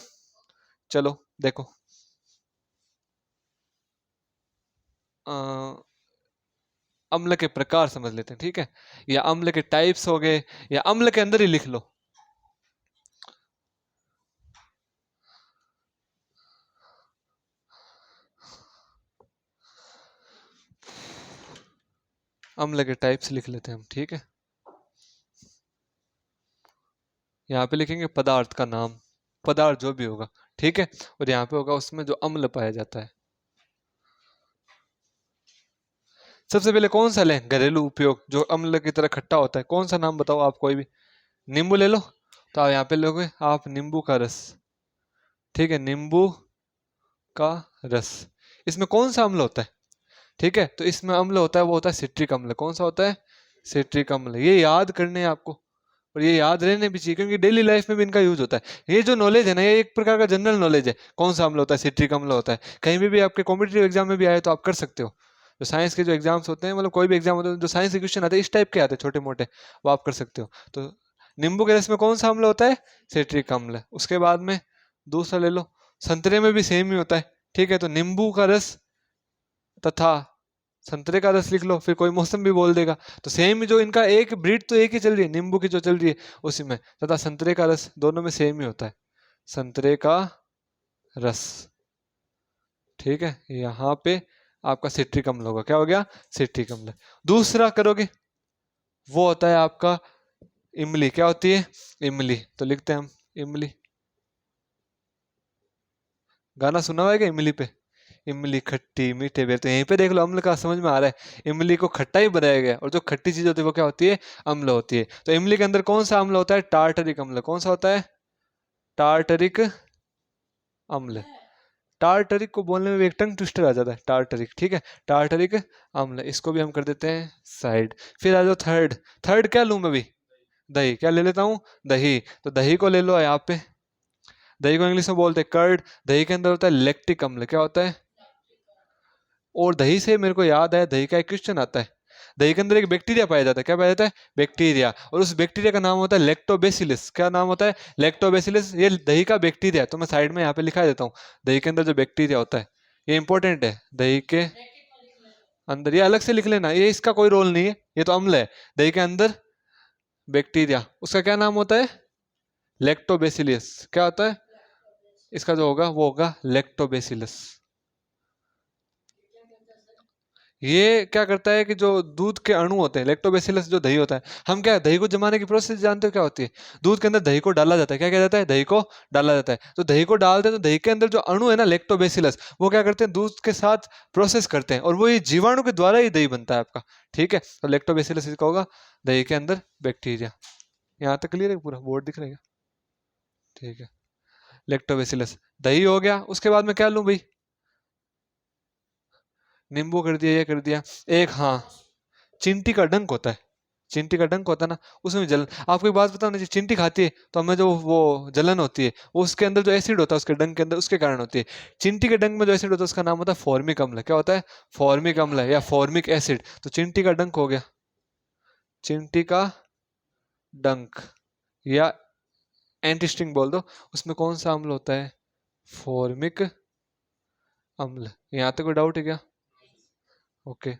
चलो देखो, अम्ल के प्रकार समझ लेते हैं, ठीक है, या अम्ल के टाइप्स हो गए, या अम्ल के अंदर ही लिख लो। अम्ल के टाइप्स लिख लेते हैं हम, ठीक है। यहाँ पे लिखेंगे पदार्थ का नाम, पदार्थ जो भी होगा, ठीक है, और यहाँ पे होगा उसमें जो अम्ल पाया जाता है। सबसे पहले कौन सा लें, घरेलू उपयोग जो अम्ल की तरह खट्टा होता है, कौन सा नाम बताओ आप, कोई भी। नींबू ले लो, तो आप यहाँ पे लोगे आप नींबू का रस, ठीक है, नींबू का रस। इसमें कौन सा अम्ल होता है, ठीक है, तो इसमें अम्ल होता है वो होता है सिट्रिक अम्ल। कौन सा होता है, सिट्रिक अम्ल। ये याद करने हैं आपको, और ये याद रहने भी चाहिए, क्योंकि डेली लाइफ में भी इनका यूज होता है। ये जो नॉलेज है ना, ये एक प्रकार का जनरल नॉलेज है, कौन सा अम्ल होता है, सिट्रिक अम्ल होता है। कहीं भी आपके कॉम्पिटेटिव एग्जाम में भी आए तो आप कर सकते हो। जो साइंस के जो एग्जाम्स होते हैं, मतलब कोई भी एग्जाम होता है, जो साइंस के क्वेश्चन आते हैं इस टाइप के आते हैं छोटे मोटे, वो आप कर सकते हो। तो नींबू के रस में कौन सा अम्ल होता है, सिट्रिक अम्ल। उसके बाद में दूसरा ले लो, संतरे में भी सेम ही होता है, ठीक है, तो नींबू का रस तथा संतरे का रस लिख लो, फिर कोई मौसम भी बोल देगा, तो सेम जो इनका एक ब्रीड तो एक ही चल रही है, नींबू की जो चल रही है उसी में, तथा संतरे का रस, दोनों में सेम ही होता है, संतरे का रस, ठीक है। यहाँ पे आपका सिट्रिक अम्ल होगा, क्या हो गया, सिट्रिक अम्ल। दूसरा करोगे वो होता है आपका इमली। क्या होती है, इमली, तो लिखते हैं हम इमली। गाना सुना हुआ है क्या इमली पे, इमली खट्टी मीठे बेर, तो यहीं पे देख लो अम्ल का समझ में आ रहा है, इमली को खट्टा ही बनाया गया, और जो खट्टी चीज होती है वो क्या होती है, अम्ल होती है। तो इमली के अंदर कौन सा अम्ल होता है, टार्टरिक अम्ल। कौन सा होता है, टार्टरिक अम्ल। टार्टरिक को बोलने में भी एक टंग ट्विस्टर आ जाता है, टार्टरिक, ठीक है, टार्टरिक अम्ल, इसको भी हम कर देते हैं साइड। फिर आ जाओ थर्ड, थर्ड क्या लूं मैं भी, दही, क्या ले लेता हूँ, दही, तो दही को ले लो यहाँ पे। दही को इंग्लिश में बोलते हैं कर्ड। दही के अंदर होता है लैक्टिक अम्ल। क्या होता है, और दही से मेरे को याद है, दही का एक क्वेश्चन आता है, दही के अंदर एक बैक्टीरिया पाया जाता है, क्या पाया जाता है, बैक्टीरिया, और उस बैक्टीरिया का नाम होता है लैक्टोबैसिलस। क्या नाम होता है, लैक्टोबैसिलस। ये दही का बैक्टीरिया, तो मैं साइड में यहाँ पे लिखा देता हूँ, दही के अंदर जो बैक्टीरिया होता है, ये इंपॉर्टेंट है, दही के अंदर, ये अलग से लिख लेना, ये इसका कोई रोल नहीं है, ये तो अम्ल है। दही के अंदर बैक्टीरिया, उसका क्या नाम होता है, लैक्टोबैसिलस। क्या होता है, इसका जो होगा वो होगा लैक्टोबैसिलस। ये क्या करता है कि जो दूध के अणु होते हैं, लैक्टोबैसिलस जो दही होता है, हम क्या दही को जमाने की प्रोसेस जानते हो क्या होती है, दूध के अंदर दही को डाला जाता है, क्या किया जाता है, दही को डाला जाता है। तो दही को डालते हैं तो दही के अंदर जो अणु है ना लैक्टोबैसिलस, वो क्या करते हैं, दूध के साथ प्रोसेस करते हैं, और वो ये जीवाणु के द्वारा ही दही बनता है आपका, ठीक है। तो लैक्टोबैसिलस इसका होगा दही के अंदर बैक्टीरिया। यहाँ तक क्लियर है, पूरा बोर्ड दिख रहेगा, ठीक है। लैक्टोबैसिलस दही हो गया, उसके बाद में क्या लूं भाई, नींबू कर दिया, ये कर दिया। एक हाँ, चींटी का डंक होता है, चींटी का डंक होता है ना, उसमें जलन। आपको एक बात बताओ ना, चींटी खाती है तो हमें जो वो जलन होती है, वो उसके अंदर जो एसिड होता है उसके डंक के अंदर, उसके कारण होती है। चींटी के डंक में जो एसिड होता है उसका नाम होता है फॉर्मिक अम्ल। क्या होता है, फॉर्मिक अम्ल या फॉर्मिक एसिड। तो चींटी का डंक हो गया, चींटी का डंक, या एंटीस्टिंग बोल दो, उसमें कौन सा अम्ल होता है, फॉर्मिक अम्ल। यहाँ तक कोई डाउट है क्या, ओके।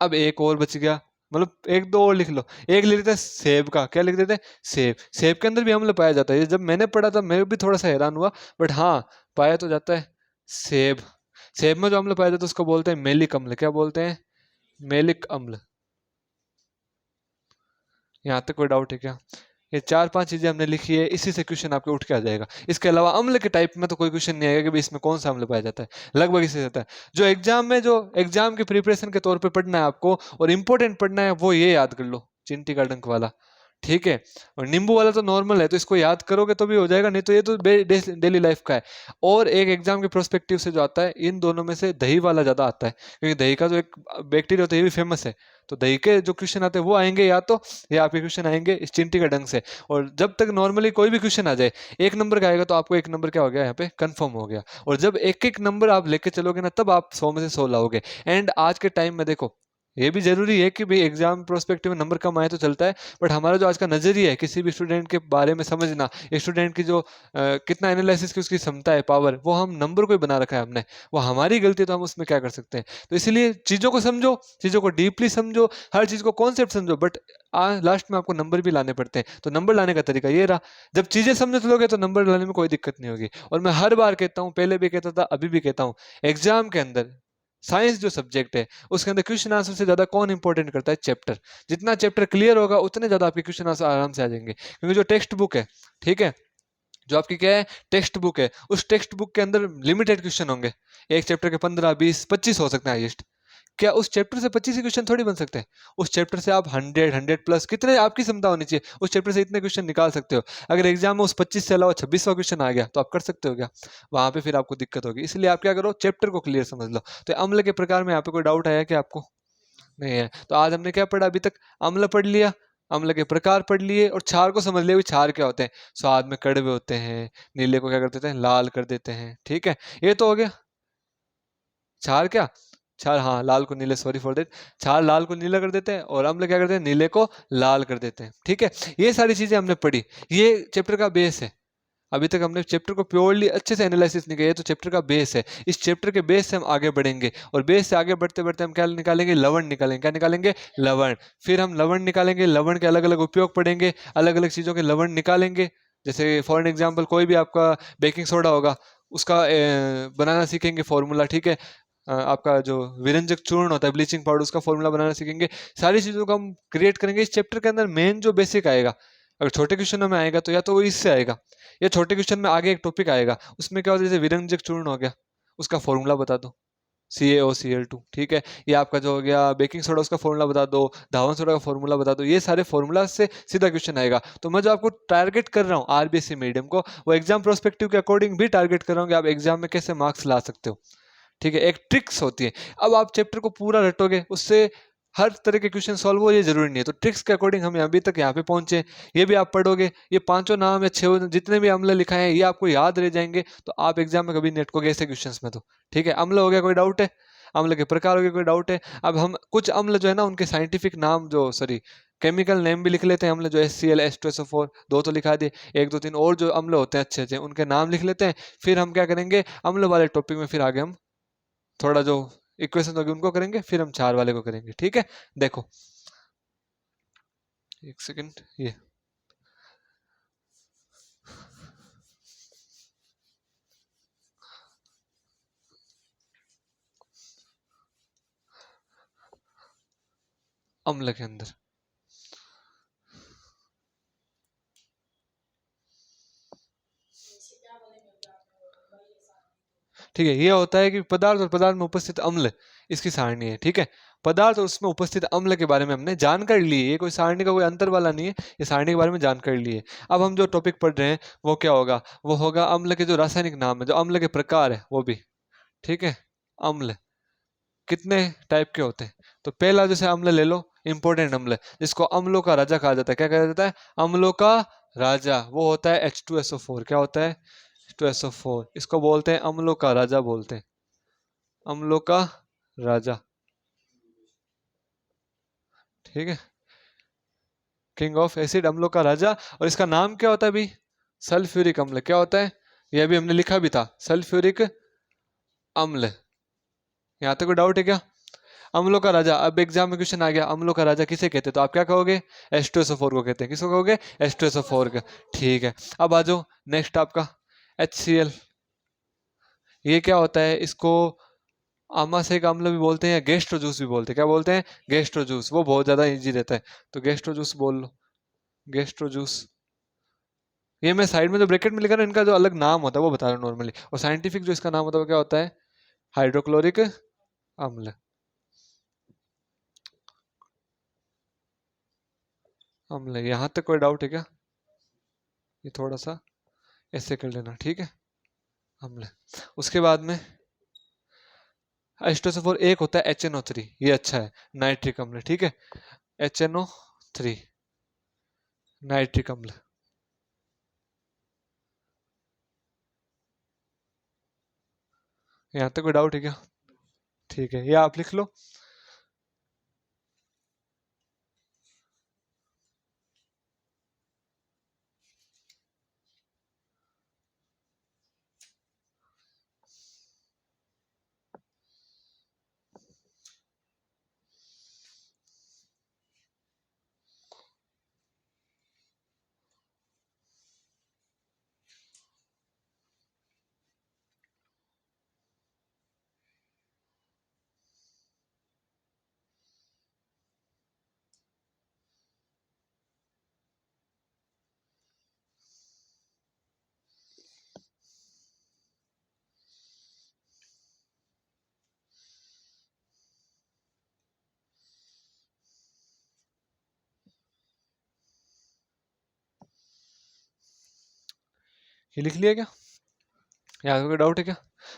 अब एक और बच गया, मतलब एक दो और लिख लो। एक लिख देते हैं सेब का, क्या लिख देते हैं, सेब। सेब के अंदर भी अम्ल पाया जाता है, ये जब मैंने पढ़ा था मैं भी थोड़ा सा हैरान हुआ, बट हाँ पाया तो जाता है सेब। सेब में जो अम्ल पाया जाता है उसको बोलते हैं मेलिक अम्ल। क्या बोलते हैं, मेलिक अम्ल। यहाँ तक कोई डाउट है क्या, ये चार पांच चीजें हमने लिखी है, इसी से क्वेश्चन आपके उठ के आ जाएगा। इसके अलावा अम्ल के टाइप में तो कोई क्वेश्चन नहीं आएगा कि भाई इसमें कौन सा अम्ल पाया जाता है, लगभग इसी से आता है। जो एग्जाम में, जो एग्जाम की प्रिपरेशन के तौर पे पढ़ना है आपको और इंपॉर्टेंट पढ़ना है, वो ये याद कर लो, चिंटी का डंक वाला, ठीक है। और नींबू वाला तो नॉर्मल है, तो इसको याद करोगे तो भी हो जाएगा, नहीं तो ये तो डेली लाइफ का है। और एक एग्जाम के प्रोस्पेक्टिव से जो आता है, इन दोनों में से दही वाला ज्यादा आता है, क्योंकि दही का जो एक बैक्टीरिया होता है ये भी फेमस है। तो दही के जो क्वेश्चन आते हैं वो आएंगे, या तो ये आपके क्वेश्चन आएंगे इस चिंटी का ढंग से। और जब तक नॉर्मली कोई भी क्वेश्चन आ जाए एक नंबर का आएगा, तो आपको एक नंबर क्या हो गया, यहाँ पे कंफर्म हो गया। और जब एक एक नंबर आप लेके चलोगे ना, तब आप 100 में से 100 लाओगे। एंड आज के टाइम में देखो, ये भी जरूरी है कि भाई एग्जाम प्रोस्पेक्टिव में नंबर कम आए तो चलता है, बट हमारा जो आज का नजरिया है किसी भी स्टूडेंट के बारे में समझना, स्टूडेंट की जो कितना एनालिसिस की उसकी क्षमता है, पावर, वो हम नंबर को ही बना रखा है हमने। वो हमारी गलती है तो हम उसमें क्या कर सकते हैं। तो इसलिए चीजों को समझो, चीजों को डीपली समझो, हर चीज को कॉन्सेप्ट समझो, बट लास्ट में आपको नंबर भी लाने पड़ते हैं। तो नंबर लाने का तरीका ये रहा, जब चीजें समझ लोगे तो नंबर लाने में कोई दिक्कत नहीं होगी। और मैं हर बार कहता हूँ, पहले भी कहता था, अभी भी कहता हूँ, एग्जाम के अंदर साइंस जो सब्जेक्ट है उसके अंदर क्वेश्चन आंसर से ज्यादा कौन इंपॉर्टेंट करता है? चैप्टर। जितना चैप्टर क्लियर होगा उतने ज्यादा आपके क्वेश्चन आंसर आराम से आ जाएंगे, क्योंकि जो टेक्स्ट बुक है, ठीक है, जो आपकी क्या है, टेक्स्ट बुक है, उस टेक्स्ट बुक के अंदर लिमिटेड क्वेश्चन होंगे। एक चैप्टर के 15, 20, 25 हो सकते हैं हाईएस्ट। क्या उस चैप्टर से 25 ही क्वेश्चन थोड़ी बन सकते हैं? उस चैप्टर से आप 100 प्लस, कितने आपकी क्षमता होनी चाहिए, उस चैप्टर से इतने क्वेश्चन निकाल सकते हो। अगर एग्जाम में उस 25 से अलावा 26वां क्वेश्चन आ गया तो आप कर सकते हो क्या? वहां पे फिर आपको दिक्कत होगी। इसलिए आप क्या करो, चैप्टर को क्लियर समझ लो। तो अम्ल के प्रकार में यहाँ पे कोई डाउट आया कि आपको? नहीं है। तो आज हमने क्या पढ़ा? अभी तक अम्ल पढ़ लिया, अम्ल के प्रकार पढ़ लिए, और क्षार को समझ लिया। क्षार क्या होते हैं? स्वाद में कड़वे होते हैं, नीले को क्या कर देते हैं, लाल कर देते हैं। ठीक है, ये तो हो गया क्षार। क्या क्षार? हाँ, लाल को नीले, सॉरी फॉर दैट। क्षार लाल को नीला कर देते हैं, और अम्ल क्या करते हैं, नीले को लाल कर देते हैं। ठीक है, ये सारी चीजें हमने पढ़ी, ये चैप्टर का बेस है। अभी तक हमने चैप्टर को प्योरली अच्छे से एनालिसिस नहीं किया, ये तो चैप्टर का बेस है। इस चैप्टर के बेस से हम आगे बढ़ेंगे, और बेस से आगे बढ़ते बढ़ते हम क्या निकालेंगे? लवण निकालेंगे। क्या निकालेंगे? लवण। फिर हम लवण निकालेंगे, लवण के अलग अलग उपयोग पढ़ेंगे, अलग अलग चीजों के लवण निकालेंगे। जैसे फॉर एग्जाम्पल कोई भी आपका बेकिंग सोडा होगा, उसका बनाना सीखेंगे फॉर्मूला। ठीक है, आपका जो विरंजक चूर्ण होता है, ब्लीचिंग पाउडर, उसका फॉर्मूला बनाना सीखेंगे। सारी चीजों को हम क्रिएट करेंगे इस चैप्टर के अंदर। मेन जो बेसिक आएगा, अगर छोटे क्वेश्चनों में आएगा तो या तो वो इससे आएगा, या छोटे क्वेश्चन में आगे एक टॉपिक आएगा, उसमें क्या होता है, जैसे विरंजक चूर्ण हो गया, उसका फॉर्मूला बता दो, CaOCl2। ठीक है, ये आपका जो हो गया बेकिंग सोडा, उसका फॉर्मूला बता दो, धावन सोडा का फॉर्मूला बता दो। ये सारे फॉर्मूला से सीधा क्वेश्चन आएगा। तो मैं जो आपको टारगेट कर रहा हूँ आरबीएससी मीडियम को, वो एग्जाम प्रोस्पेक्टिव के अकॉर्डिंग भी टारगेट कर रहा हूँ कि आप एग्जाम में कैसे मार्क्स ला सकते हो। ठीक है, एक ट्रिक्स होती है। अब आप चैप्टर को पूरा रटोगे, उससे हर तरह के क्वेश्चन सॉल्व हो, ये जरूरी नहीं है। तो ट्रिक्स के अकॉर्डिंग हम अभी तक यहाँ पे पहुंचे। ये भी आप पढ़ोगे, ये पांचों नाम या छह जितने भी अम्ल लिखा है, ये आपको याद रह जाएंगे, तो आप एग्जाम में कभी नहीं अटकोगे ऐसे क्वेश्चंस में। तो ठीक है, अम्ल हो गया, कोई डाउट है? अम्ल के प्रकार हो गए, कोई डाउट है? अब हम कुछ अम्ल जो है ना, उनके साइंटिफिक नाम, जो सॉरी केमिकल नेम भी लिख लेते हैं। अम्ल जो HCl, H2SO4, दो तो लिखा दिए, एक दो तीन और जो अम्ल होते हैं अच्छे अच्छे, उनके नाम लिख लेते हैं। फिर हम क्या करेंगे, अम्ल वाले टॉपिक में फिर आगे हम थोड़ा जो इक्वेशन होगी उनको करेंगे, फिर हम चार वाले को करेंगे। ठीक है, देखो एक सेकंड, ये अम्ल के अंदर ठीक है, ये होता है कि पदार्थ और पदार्थ में उपस्थित अम्ल, इसकी सारणी है। ठीक है, पदार्थ और उसमें उपस्थित अम्ल के बारे में हमने जानकारी ली है। ये कोई सारणी का कोई अंतर वाला नहीं है, ये सारणी के बारे में जानकारी ली है। अब हम जो टॉपिक पढ़ रहे हैं वो क्या होगा? वो होगा अम्ल के जो रासायनिक नाम है, जो अम्ल के प्रकार है वो भी। ठीक है, अम्ल कितने टाइप के होते हैं? तो पहला जैसे अम्ल ले लो, इंपॉर्टेंट अम्ल, जिसको अम्लों का राजा कहा जाता है। क्या कहा जाता है? अम्लों का राजा। वो होता है H2SO4। क्या होता है? H2SO4। इसको बोलते हैं अम्लों का राजा, बोलते हैं अम्लों का राजा। ठीक है, किंग ऑफ एसिड, अम्लों का राजा। और इसका नाम क्या होता है भाई? सल्फ्यूरिक अम्ल। क्या होता है? ये अभी हमने लिखा भी था, सल्फ्यूरिक अम्ल। यहाँ तक कोई डाउट है क्या? अम्लों का राजा। अब एग्जाम में क्वेश्चन आ गया, अम्लों का राजा किसे कहते हैं? तो आप क्या कहोगे? H2SO4 को कहते हैं। किसको कहोगे? H2SO4 का। ठीक है, अब आ जाओ नेक्स्ट आपका HCl। ये क्या होता है? इसको आमाशयिक अम्ल भी बोलते हैं, या गेस्ट्रो जूस भी बोलते हैं। क्या बोलते हैं? Gastro juice. वो बहुत ज्यादा इजी रहता है, तो गेस्ट्रो जूस बोल लो, गेस्ट्रो जूस। ये मैं साइड में जो ब्रैकेट में लिखा ना, इनका जो अलग नाम होता है वो बता रहा हूँ नॉर्मली। और साइंटिफिक जो इसका नाम होता है वो क्या होता है? हाइड्रोक्लोरिक अम्ल। अम्ल, यहाँ तक कोई डाउट है क्या? ये थोड़ा सा ऐसे कर लेना। ठीक है, अम्ल। उसके बाद में H2SO4 एक होता है HNO3, ये अच्छा है, नाइट्रिक अम्ल। ठीक है, HNO3 नाइट्रिक अम्ल। यहाँ तक कोई डाउट है क्या? ठीक है, ये आप लिख लो। ये लिख लिया क्या? यहाँ कोई डाउट है क्या?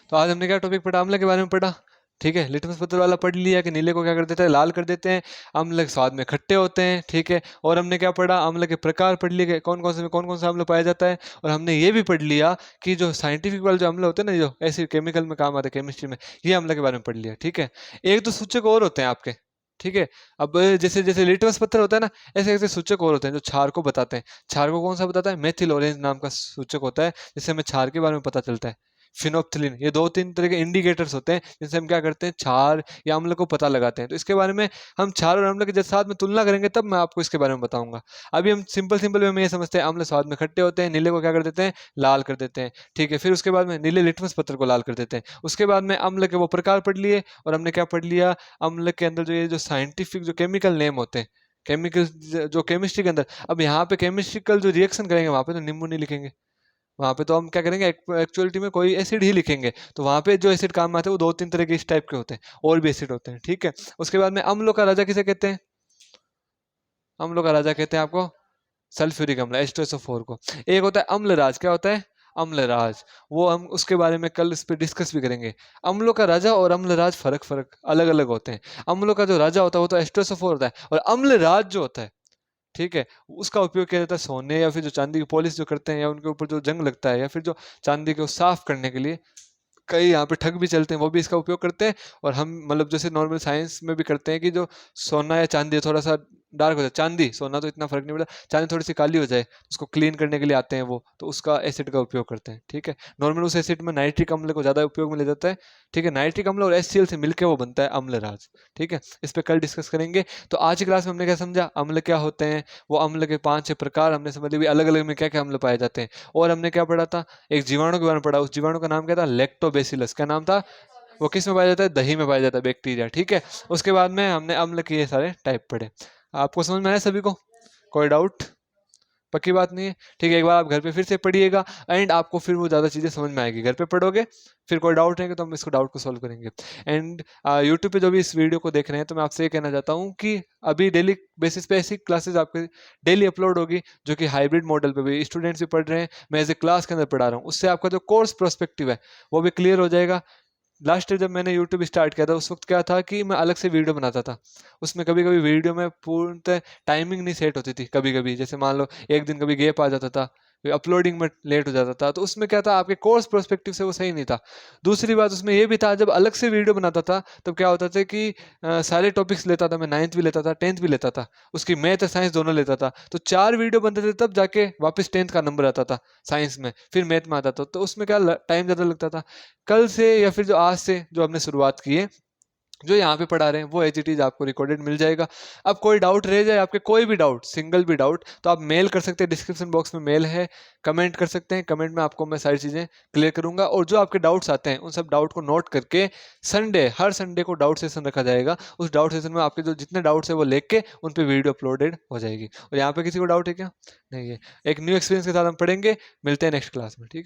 तो आज हमने क्या टॉपिक पढ़ा? अम्ल के बारे में पढ़ा। ठीक है, लिटमस पत्र वाला पढ़ लिया कि नीले को क्या कर देता है, लाल कर देते हैं। अम्ल स्वाद में खट्टे होते हैं। ठीक है, और हमने क्या पढ़ा? अम्ल के प्रकार पढ़ लिए, कौन कौन से में कौन कौन सा अम्ल पाया जाता है। और हमने ये भी पढ़ लिया कि जो साइंटिफिक वाले जो अम्ल होते हैं ना, जो ऐसे केमिकल में काम आते हैं, केमिस्ट्री में, ये अम्ल के बारे में पढ़ लिया। ठीक है, एक दो सूचक और होते हैं आपके। ठीक है, अब जैसे जैसे लिटमस पत्थर होता है ना, ऐसे ऐसे सूचक और होते हैं जो क्षार को बताते हैं। क्षार को कौन सा बताता है? मेथिल ऑरेंज नाम का सूचक होता है, जिससे हमें क्षार के बारे में पता चलता है। फिनोप्थिलिन, ये दो तीन तरह के इंडिकेटर्स होते हैं जिनसे हम क्या करते हैं, क्षार या अम्ल को पता लगाते हैं। तो इसके बारे में हम क्षार और अम्ल के जब साथ में तुलना करेंगे तब मैं आपको इसके बारे में बताऊंगा। अभी हम सिंपल सिंपल वे में ये समझते हैं, अम्ल स्वाद में खट्टे होते हैं, नीले को क्या कर देते हैं, लाल कर देते हैं। ठीक है, फिर उसके बाद में नीले लिटमस पत्र को लाल कर देते हैं। उसके बाद में अम्ल के वो प्रकार पढ़ लिए, और हमने क्या पढ़ लिया, अम्ल के अंदर जो ये जो साइंटिफिक जो केमिकल नेम होते हैं, केमिकल जो केमिस्ट्री के अंदर, अब यहाँ पे केमिस्ट्रिकल जो रिएक्शन करेंगे वहां पे तो नींबू नहीं लिखेंगे, वहां पे तो हम क्या करेंगे, एक्चुअलिटी में कोई एसिड ही लिखेंगे। तो वहां पे जो एसिड काम में आते हैं वो दो तीन तरह के इस टाइप के होते हैं, और भी एसिड होते हैं। ठीक है, उसके बाद में अम्लों का राजा किसे कहते हैं? अम्लों का राजा कहते हैं आपको सल्फ्यूरिक अम्ल, H2SO4 को। एक होता है अम्लराज, क्या होता है? अम्लराज, वो हम उसके बारे में कल इस पे डिस्कस भी करेंगे। अम्लों का राजा और अम्लराज फर्क फर्क अलग अलग होते हैं। अम्लों का जो राजा होता है वो तो H2SO4 होता है, और अम्लराज जो होता है, ठीक है, उसका उपयोग किया जाता है सोने या फिर जो चांदी की पॉलिश जो करते हैं, या उनके ऊपर जो जंग लगता है, या फिर जो चांदी को साफ करने के लिए कई यहाँ पे ठग भी चलते हैं, वो भी इसका उपयोग करते हैं। और हम मतलब जैसे नॉर्मल साइंस में भी करते हैं कि जो सोना या चांदी थोड़ा सा डार्क हो जाए, चांदी सोना तो इतना फर्क नहीं पड़ता, चांदी थोड़ी सी काली हो जाए, उसको क्लीन करने के लिए आते हैं वो, तो उसका एसिड का उपयोग करते हैं। ठीक है, नॉर्मल उस एसिड में नाइट्रिक अम्ल को ज़्यादा उपयोग में ले जाता है। ठीक है, नाइट्रिक अम्ल और HCl से मिलकर वो बनता है अम्लराज। ठीक है, इस पर कल डिस्कस करेंगे। तो आज की क्लास में हमने क्या समझा, अम्ल क्या होते हैं, वो अम्ल के 5-6 प्रकार हमने समझ लिए, अलग अलग में क्या क्या अम्ल पाए जाते हैं। और हमने क्या पढ़ा था, एक जीवाणु के बारे में पढ़ा, उस जीवाणु का नाम क्या था, लैक्टोबैसिलस। क्या नाम था? वो किस में पाया जाता है? दही में पाया जाता है, बैक्टीरिया। ठीक है, उसके बाद में हमने अम्ल के ये सारे टाइप पढ़े। आपको समझ में आया सभी को? कोई डाउट? पक्की बात नहीं है? ठीक है, एक बार आप घर पे फिर से पढ़िएगा, एंड आपको फिर वो ज़्यादा चीज़ें समझ में आएगी। घर पे पढ़ोगे, फिर कोई डाउट रहेंगे तो हम इसको डाउट को सॉल्व करेंगे। एंड यूट्यूब पे जो भी इस वीडियो को देख रहे हैं, तो मैं आपसे ये कहना चाहता हूँ कि अभी डेली बेसिस पे ऐसी क्लासेस आपके डेली अपलोड होगी, जो कि हाइब्रिड मॉडल पे भी स्टूडेंट्स भी पढ़ रहे हैं, मैं एज ए क्लास के अंदर पढ़ा रहा हूँ। उससे आपका जो कोर्स प्रोस्पेक्टिव है वो भी क्लियर हो जाएगा। लास्ट ईयर जब मैंने यूट्यूब स्टार्ट किया था, उस वक्त क्या था कि मैं अलग से वीडियो बनाता था। उसमें कभी कभी वीडियो में पूर्णतः टाइमिंग नहीं सेट होती थी, कभी कभी जैसे मान लो एक दिन कभी गैप आ जाता था, अपलोडिंग में लेट हो जाता था, तो उसमें क्या था, आपके कोर्स प्रोस्पेक्टिव से वो सही नहीं था। दूसरी बात उसमें ये भी था, जब अलग से वीडियो बनाता था तब क्या होता था कि सारे टॉपिक्स लेता था मैं, 9th भी लेता था, 10th भी लेता था, उसकी मैथ और साइंस दोनों लेता था। तो 4 वीडियो बनते थे, तब जाके वापस 10th का नंबर आता था साइंस में, फिर मैथ में आता था, तो उसमें क्या टाइम ज़्यादा लगता था। कल से या फिर जो आज से जो हमने शुरुआत की है, जो यहाँ पे पढ़ा रहे हैं, वो एज इट इज आपको रिकॉर्डेड मिल जाएगा। अब कोई डाउट रह जाए आपके, कोई भी डाउट, सिंगल भी डाउट, तो आप मेल कर सकते हैं, डिस्क्रिप्शन बॉक्स में मेल है, कमेंट कर सकते हैं, कमेंट में आपको मैं सारी चीज़ें क्लियर करूंगा। और जो आपके डाउट्स आते हैं उन सब डाउट को नोट करके संडे, हर संडे को डाउट सेशन रखा जाएगा। उस डाउट सेशन में आपके जो जितने डाउट्स है वो लेके उन पर वीडियो अपलोडेड हो जाएगी। और यहाँ पे किसी को डाउट है क्या? नहीं है। एक न्यू एक्सपीरियंस के साथ हम पढ़ेंगे, मिलते हैं नेक्स्ट क्लास में। ठीक है।